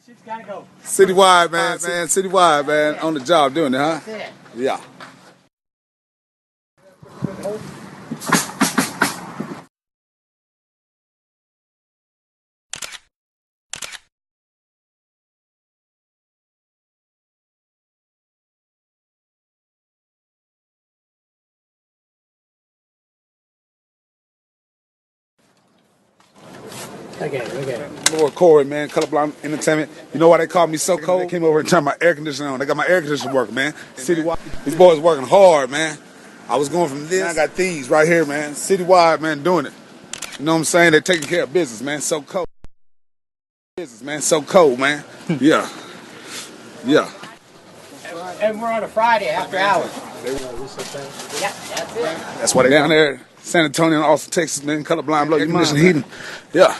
Shit's gotta go. Citywide, man. Citywide, man. On the job doing it, huh? That's it. Yeah. Look at it. Lord Cory, man, Colorblind Entertainment. You know why they call me so cold? They came over and turned my air conditioner on. They got my air conditioner working, man. Citywide. These boys working hard, man. I was going from this. I got these right here, man. Citywide, man, doing it. You know what I'm saying? They're taking care of business, man. So cold. Business, man. So cold, man. Yeah. Yeah. And we're on a Friday after hours. Yeah, that's it. That's why they down there, San Antonio and Austin, Texas, man. Colorblind, blow, air conditioning, heating. Yeah.